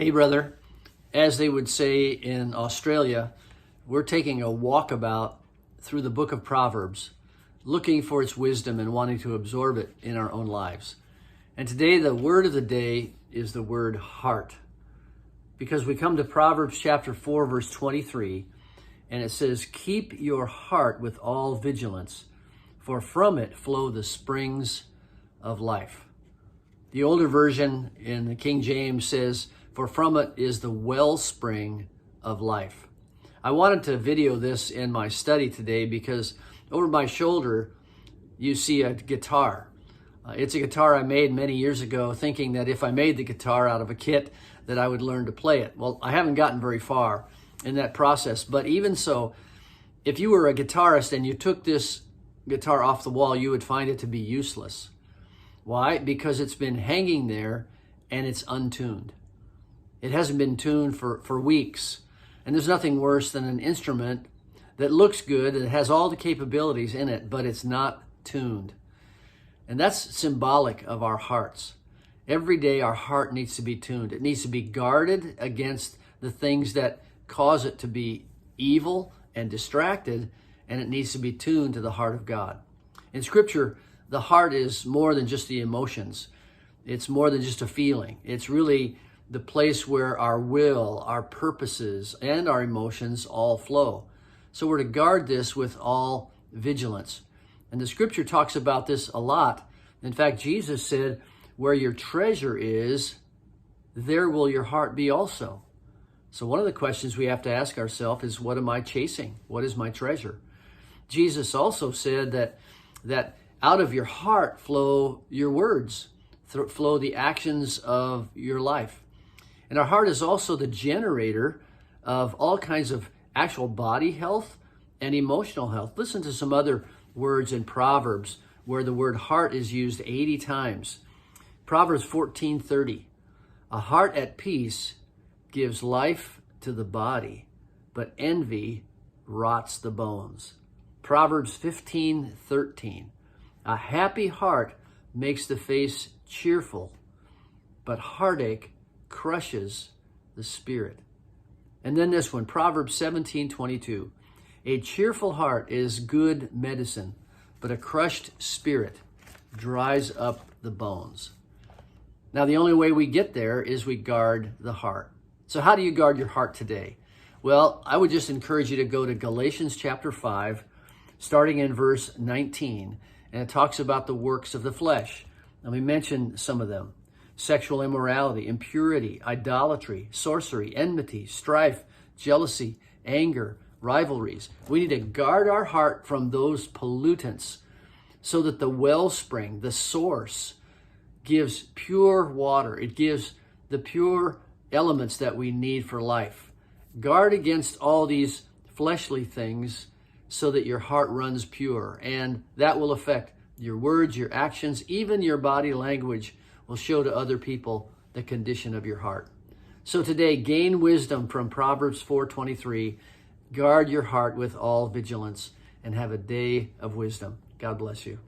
Hey, brother. As they would say in Australia, we're taking a walkabout through the book of Proverbs, looking for its wisdom and wanting to absorb it in our own lives. And today, the word of the day is the word heart. Because we come to Proverbs chapter 4, verse 23, and it says, "Keep your heart with all vigilance, for from it flow the springs of life." The older version in the King James says, "For from it is the wellspring of life." I wanted to video this in my study today because over my shoulder, you see a guitar. It's a guitar I made many years ago, thinking that if I made the guitar out of a kit, that I would learn to play it. Well, I haven't gotten very far in that process, but even so, if you were a guitarist and you took this guitar off the wall, you would find it to be useless. Why? Because it's been hanging there and it's untuned. It hasn't been tuned for weeks. And there's nothing worse than an instrument that looks good and has all the capabilities in it, but it's not tuned. And that's symbolic of our hearts. Every day our heart needs to be tuned. It needs to be guarded against the things that cause it to be evil and distracted, and it needs to be tuned to the heart of God. In Scripture, the heart is more than just the emotions. It's more than just a feeling. It's really the place where our will, our purposes, and our emotions all flow. So we're to guard this with all vigilance. And the Scripture talks about this a lot. In fact, Jesus said, "Where your treasure is, there will your heart be also." So one of the questions we have to ask ourselves is, what am I chasing? What is my treasure? Jesus also said that out of your heart flow your words, flow the actions of your life. And our heart is also the generator of all kinds of actual body health and emotional health. Listen to some other words in Proverbs where the word heart is used 80 times. Proverbs 14:30, "A heart at peace gives life to the body, but envy rots the bones." Proverbs 15:13, "A happy heart makes the face cheerful, but heartache crushes the spirit." And then this one, Proverbs 17:22, "A cheerful heart is good medicine, but a crushed spirit dries up the bones." Now, the only way we get there is we guard the heart. So how do you guard your heart today? Well, I would just encourage you to go to Galatians chapter 5, starting in verse 19, and it talks about the works of the flesh. Let me mention some of them: sexual immorality, impurity, idolatry, sorcery, enmity, strife, jealousy, anger, rivalries. We need to guard our heart from those pollutants so that the wellspring, the source, gives pure water. It gives the pure elements that we need for life. Guard against all these fleshly things so that your heart runs pure, and that will affect your words, your actions, even your body language will show to other people the condition of your heart. So today, gain wisdom from Proverbs 4:23. Guard your heart with all vigilance and have a day of wisdom. God bless you.